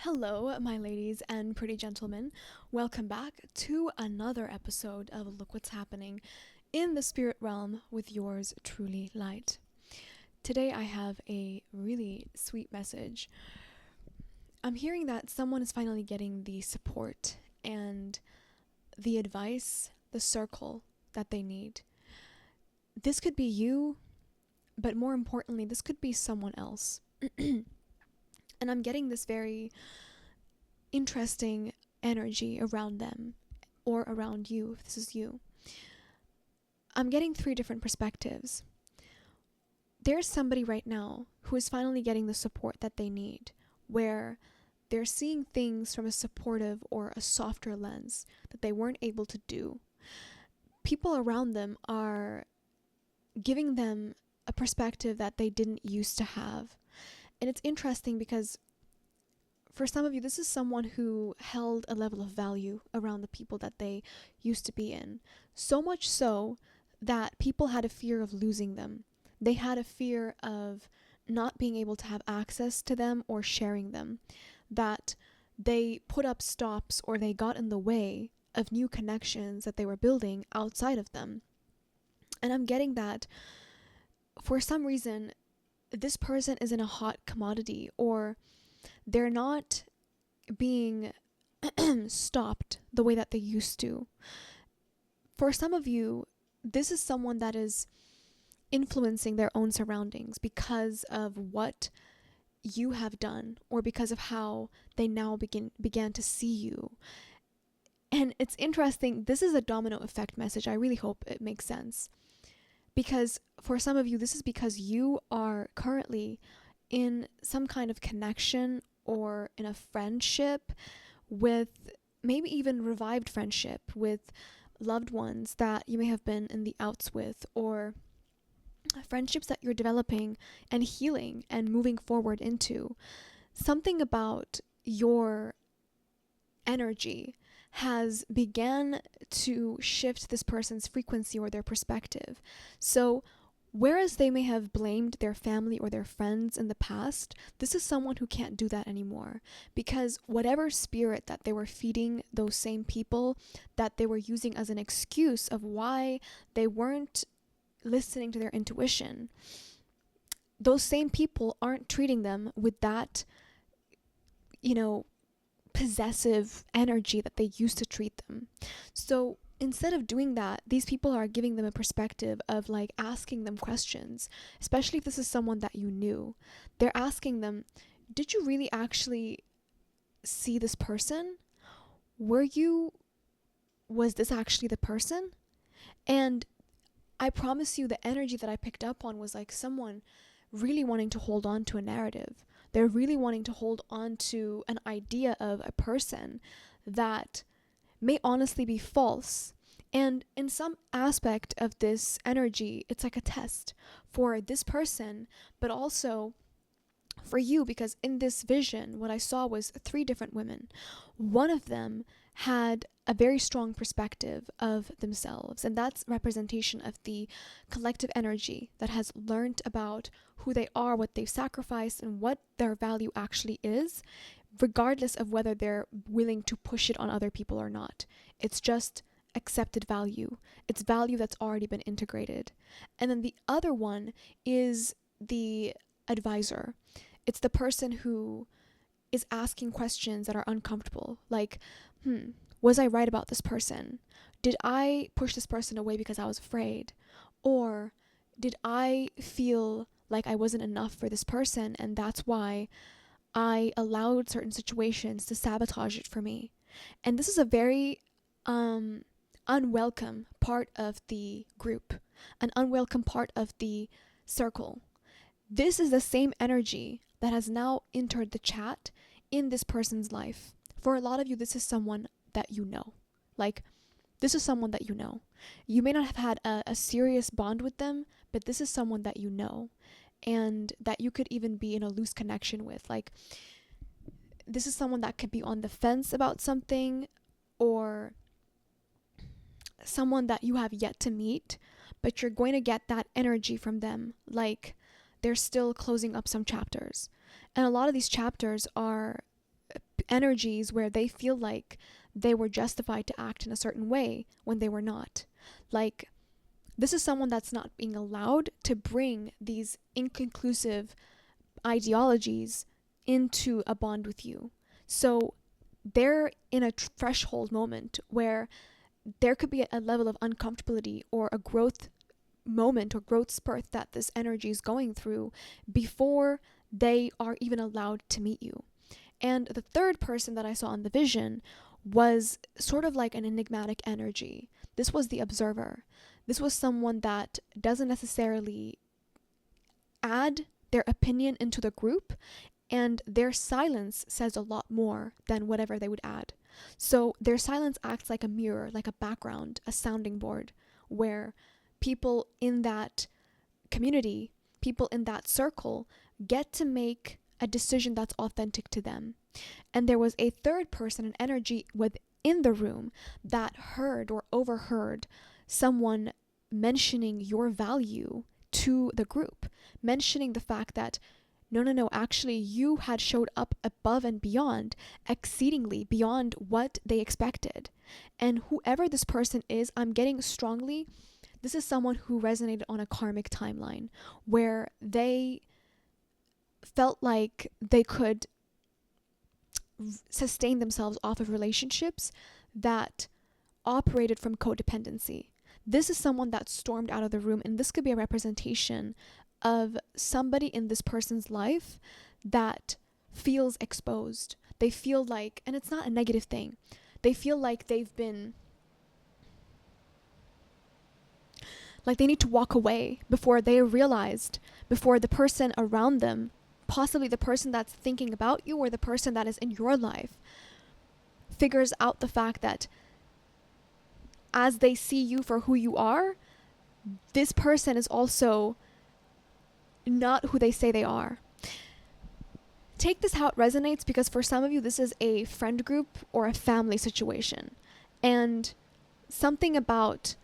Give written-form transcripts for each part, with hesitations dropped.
Hello, my ladies and pretty gentlemen. Welcome back to another episode of Look What's Happening in the Spirit Realm with yours truly, Light. Today I have a really sweet message. I'm hearing that someone is finally getting the support and the advice, the circle that they need. This could be you, but more importantly, this could be someone else. And I'm getting this very interesting energy around them or around you, if this is you. I'm getting 3 different perspectives. There's somebody right now who is finally getting the support that they need, where they're seeing things from a supportive or a softer lens that they weren't able to do. People around them are giving them a perspective that they didn't used to have. And it's interesting because for some of you, this is someone who held a level of value around the people that they used to be in. So much so that people had a fear of losing them. They had a fear of not being able to have access to them or sharing them. That they put up stops or they got in the way of new connections that they were building outside of them. And I'm getting that for some reason, this person is in a hot commodity, or they're not being stopped the way that they used to. For some of you, this is someone that is influencing their own surroundings because of what you have done or because of how they now began to see you. And it's interesting, this is a domino effect message. I really hope it makes sense. Because for some of you, this is because you are currently in some kind of connection or in a friendship with, maybe even revived friendship with loved ones that you may have been in the outs with, or friendships that you're developing and healing and moving forward into. Something about your energy has began to shift this person's frequency or their perspective. So whereas they may have blamed their family or their friends in the past, this is someone who can't do that anymore, because whatever spirit that they were feeding those same people, that they were using as an excuse of why they weren't listening to their intuition, those same people aren't treating them with that, possessive energy that they used to treat them. So instead of doing that, these people are giving them a perspective of like asking them questions, especially if this is someone that you knew. They're asking them, did you really actually see this person? Was this actually the person? And I promise you, the energy that I picked up on was like someone really wanting to hold on to a narrative. They're really wanting to hold on to an idea of a person that may honestly be false. And in some aspect of this energy, it's like a test for this person, but also for you, because in this vision, what I saw was 3 different women. One of them had a very strong perspective of themselves, and that's representation of the collective energy that has learned about who they are, what they've sacrificed, and what their value actually is, regardless of whether they're willing to push it on other people or not. It's just accepted value. It's value that's already been integrated. And then the other one is the advisor. It's the person who is asking questions that are uncomfortable. Like, was I right about this person? Did I push this person away because I was afraid? Or did I feel like I wasn't enough for this person, and that's why I allowed certain situations to sabotage it for me? And this is a very unwelcome part of the group, an unwelcome part of the circle. This is the same energy that has now entered the chat in this person's life. For a lot of you, this is someone that you know. Like, this is someone that you know. You may not have had a serious bond with them, but this is someone that you know, and that you could even be in a loose connection with. Like, this is someone that could be on the fence about something, or someone that you have yet to meet, but you're going to get that energy from them. Like, they're still closing up some chapters. And a lot of these chapters are energies where they feel like they were justified to act in a certain way when they were not. Like, this is someone that's not being allowed to bring these inconclusive ideologies into a bond with you. So they're in a threshold moment where there could be a level of uncomfortability or a growth moment or growth spurt that this energy is going through before they are even allowed to meet you. And the third person that I saw in the vision was sort of like an enigmatic energy. This was the observer. This was someone that doesn't necessarily add their opinion into the group, and their silence says a lot more than whatever they would add. So their silence acts like a mirror, like a background, a sounding board, where people in that community, people in that circle, get to make a decision that's authentic to them. And there was a third person, an energy within the room that heard or overheard someone mentioning your value to the group, mentioning the fact that no, actually you had showed up above and beyond, exceedingly beyond what they expected. And whoever this person is, I'm getting strongly, this is someone who resonated on a karmic timeline where they felt like they could sustain themselves off of relationships that operated from codependency. This is someone that stormed out of the room, and this could be a representation of somebody in this person's life that feels exposed. They feel like, and it's not a negative thing, they feel like they've been, like they need to walk away before they realized, before the person around them, possibly the person that's thinking about you or the person that is in your life, figures out the fact that as they see you for who you are, this person is also not who they say they are. Take this how it resonates, because for some of you, this is a friend group or a family situation. And something about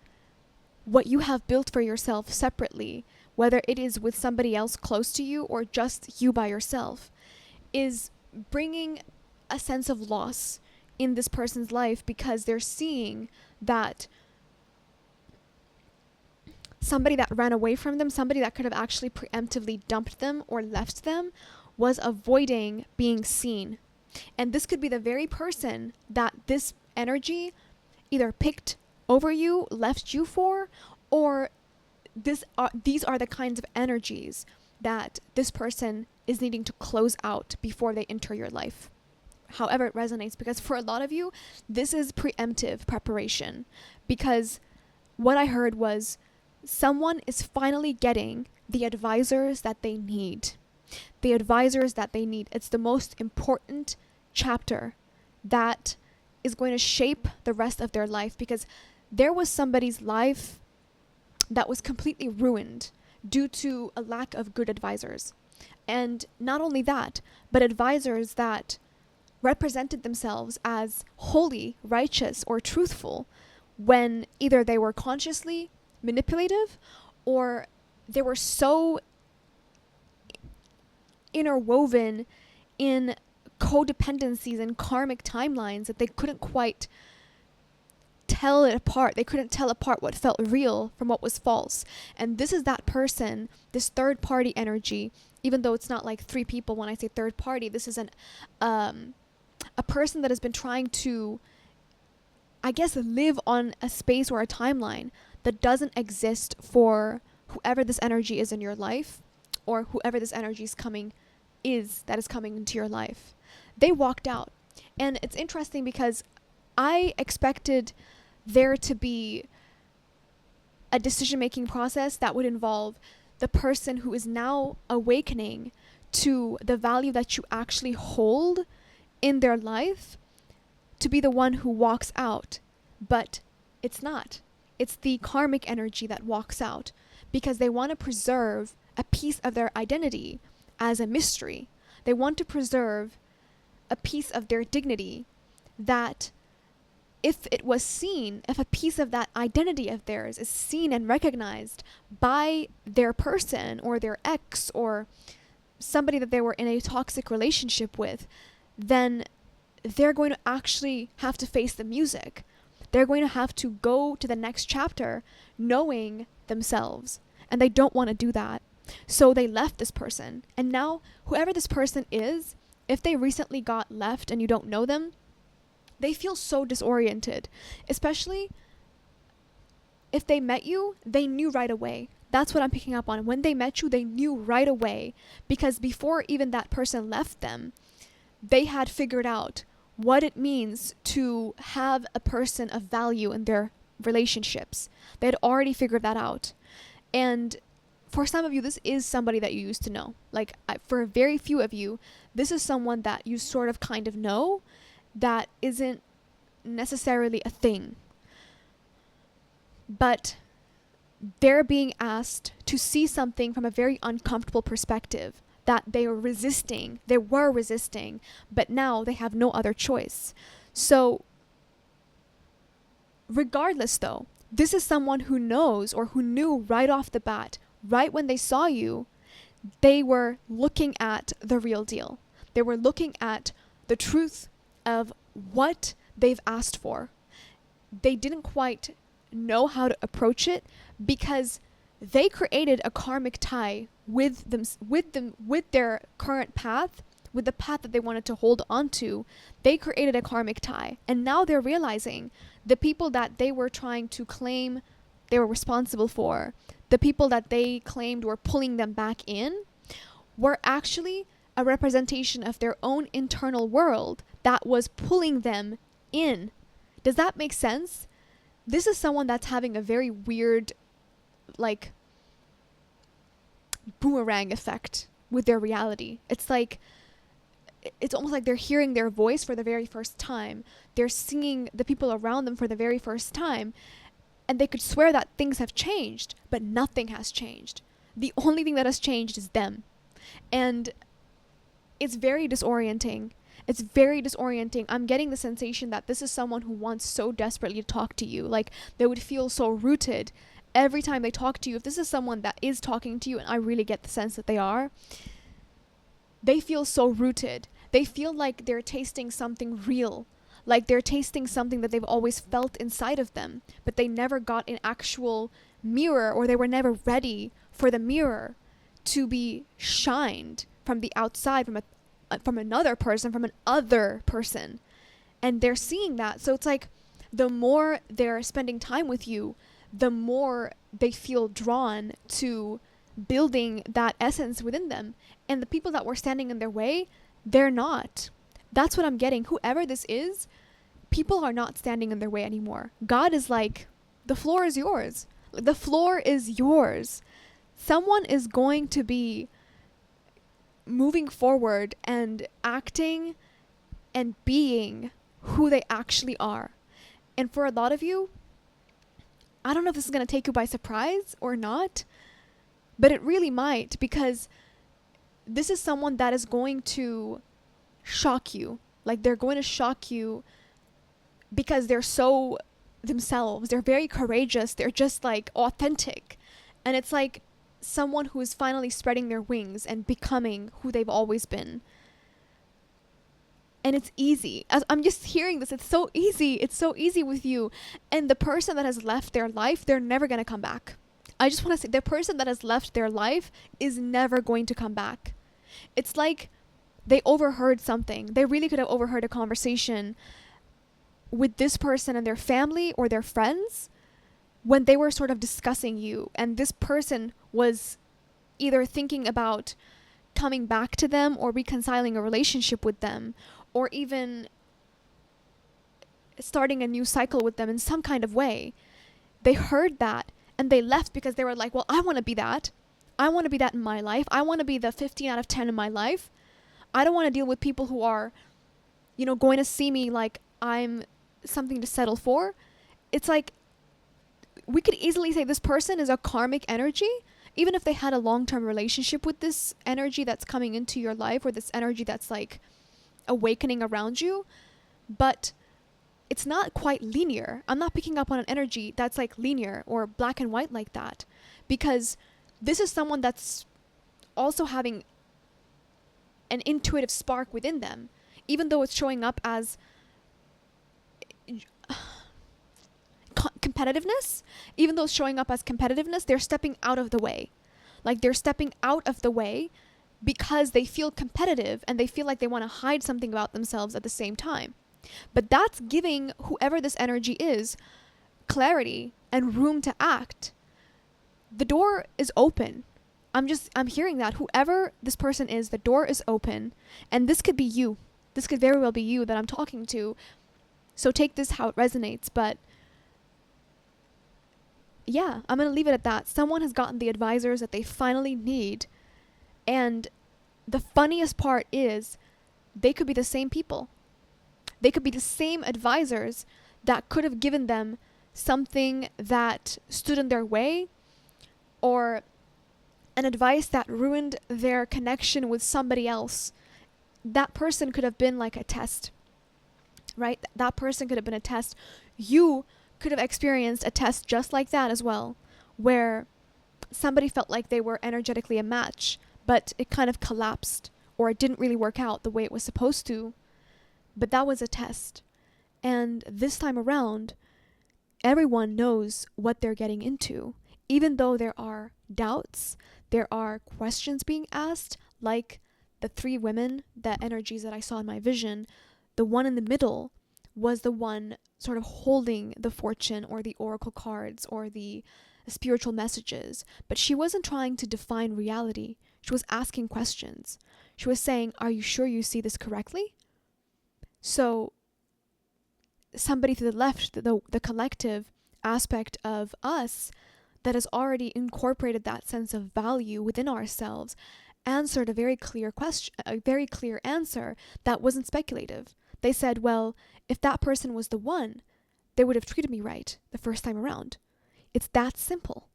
what you have built for yourself separately, whether it is with somebody else close to you or just you by yourself, is bringing a sense of loss in this person's life, because they're seeing that somebody that ran away from them, somebody that could have actually preemptively dumped them or left them, was avoiding being seen. And this could be the very person that this energy either picked over you, left you for, or these are the kinds of energies that this person is needing to close out before they enter your life. However it resonates, because for a lot of you, this is preemptive preparation, because what I heard was someone is finally getting the advisors that they need. The advisors that they need. It's the most important chapter that is going to shape the rest of their life, because there was somebody's life that was completely ruined due to a lack of good advisors. And not only that, but advisors that represented themselves as holy, righteous, or truthful when either they were consciously manipulative or they were so interwoven in codependencies and karmic timelines that they couldn't quite tell it apart. They couldn't tell apart what felt real from what was false. And this is that person, this third party energy, even though it's not like three people when I say third party, this is a person that has been trying to, I guess, live on a space or a timeline that doesn't exist for whoever this energy is in your life, or whoever this energy is coming into your life. They walked out. And it's interesting because I expected there to be a decision-making process that would involve the person who is now awakening to the value that you actually hold in their life to be the one who walks out. But it's not. It's the karmic energy that walks out, because they want to preserve a piece of their identity as a mystery. They want to preserve a piece of their dignity that, if it was seen, if a piece of that identity of theirs is seen and recognized by their person or their ex or somebody that they were in a toxic relationship with, then they're going to actually have to face the music. They're going to have to go to the next chapter knowing themselves. And they don't want to do that. So they left this person. And now, whoever this person is, if they recently got left and you don't know them, they feel so disoriented. Especially if they met you, they knew right away. That's what I'm picking up on. When they met you, they knew right away. Because before even that person left them, they had figured out what it means to have a person of value in their relationships. They had already figured that out. And for some of you, this is somebody that you used to know. Like, for very few of you, this is someone that you sort of kind of know that isn't necessarily a thing. But they're being asked to see something from a very uncomfortable perspective that they were resisting, but now they have no other choice. So regardless though, this is someone who knows or who knew right off the bat, right when they saw you, they were looking at the real deal. They were looking at the truth of what they've asked for. They didn't quite know how to approach it because they created a karmic tie with their current path, with the path that they wanted to hold on to. They created a karmic tie. And now they're realizing the people that they were trying to claim they were responsible for, the people that they claimed were pulling them back in, were actually a representation of their own internal world that was pulling them in. Does that make sense? This is someone that's having a very weird, like, boomerang effect with their reality. It's almost like they're hearing their voice for the very first time. They're seeing the people around them for the very first time. And they could swear that things have changed, but nothing has changed. The only thing that has changed is them. And it's very disorienting. It's very disorienting. I'm getting the sensation that this is someone who wants so desperately to talk to you. Like, they would feel so rooted every time they talk to you. If this is someone that is talking to you, and I really get the sense that they are, they feel so rooted. They feel like they're tasting something real. Like they're tasting something that they've always felt inside of them, but they never got an actual mirror, or they were never ready for the mirror to be shined from the outside, from another person, from an other person. And they're seeing that. So it's like the more they're spending time with you, the more they feel drawn to building that essence within them. And the people that were standing in their way, they're not. That's what I'm getting. Whoever this is, people are not standing in their way anymore. God is like, the floor is yours. The floor is yours. Someone is going to be moving forward and acting and being who they actually are. And for a lot of you, I don't know if this is going to take you by surprise or not, but it really might, because this is someone that is going to shock you. Like, they're going to shock you because they're so themselves. They're very courageous. They're just like authentic. And it's like someone who is finally spreading their wings and becoming who they've always been. And it's easy. As I'm just hearing this, it's so easy. It's so easy with you. And the person that has left their life, they're never going to come back. I just want to say, the person that has left their life is never going to come back. It's like they overheard something. They really could have overheard a conversation with this person and their family or their friends when they were sort of discussing you. And this person was either thinking about coming back to them or reconciling a relationship with them, or even starting a new cycle with them in some kind of way. They heard that and they left because they were like, well, I want to be that. I want to be that in my life. I want to be the 15 out of 10 in my life. I don't want to deal with people who are, going to see me like I'm something to settle for. It's like, we could easily say this person is a karmic energy, even if they had a long-term relationship with this energy that's coming into your life, or this energy that's like awakening around you. But it's not quite linear. I'm not picking up on an energy that's like linear or black and white like that, because this is someone that's also having an intuitive spark within them. even though it's showing up as competitiveness, they're stepping out of the way. Like, they're stepping out of the way because they feel competitive and they feel like they want to hide something about themselves at the same time. But that's giving whoever this energy is clarity and room to act. The door is open. I'm hearing that whoever this person is, the door is open, and this could be you. This could very well be you that I'm talking to. So take this how it resonates, but yeah, I'm going to leave it at that. Someone has gotten the advisors that they finally need. And the funniest part is they could be the same people. They could be the same advisors that could have given them something that stood in their way, or an advice that ruined their connection with somebody else. That person could have been like a test, right? That person could have been a test. You could have experienced a test just like that as well, where somebody felt like they were energetically a match, but it kind of collapsed, or it didn't really work out the way it was supposed to. But that was a test. And this time around, everyone knows what they're getting into. Even though there are doubts, there are questions being asked, like the three women, the energies that I saw in my vision. The one in the middle was the one sort of holding the fortune or the oracle cards or the spiritual messages. But she wasn't trying to define reality. She was asking questions. She was saying, are you sure you see this correctly? So somebody to the left, the collective aspect of us that has already incorporated that sense of value within ourselves, answered a very clear question, a very clear answer that wasn't speculative. They said, well, if that person was the one, they would have treated me right the first time around. It's that simple.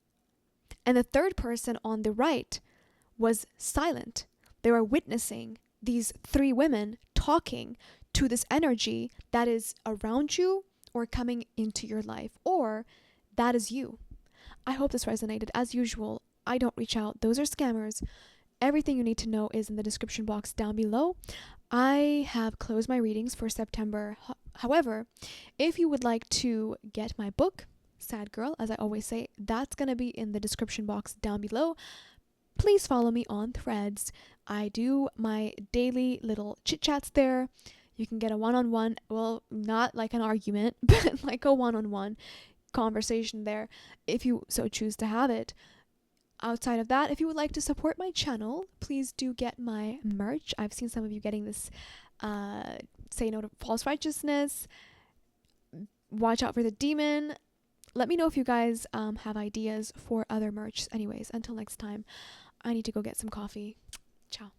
And the third person on the right was silent. They were witnessing these three women talking to this energy that is around you or coming into your life, or that is you. I hope this resonated. As usual, I don't reach out. Those are scammers. Everything you need to know is in the description box down below. I have closed my readings for September. However, if you would like to get my book, Sad Girl, as I always say, that's going to be in the description box down below. Please follow me on Threads. I do my daily little chit-chats there. You can get a one-on-one, well, not like an argument, but like a one-on-one conversation there if you so choose to have it. Outside of that, if you would like to support my channel, please do get my merch. I've seen some of you getting this Say No to False Righteousness, Watch Out for the Demon. Let me know if you guys have ideas for other merch. Anyways, until next time, I need to go get some coffee. Ciao.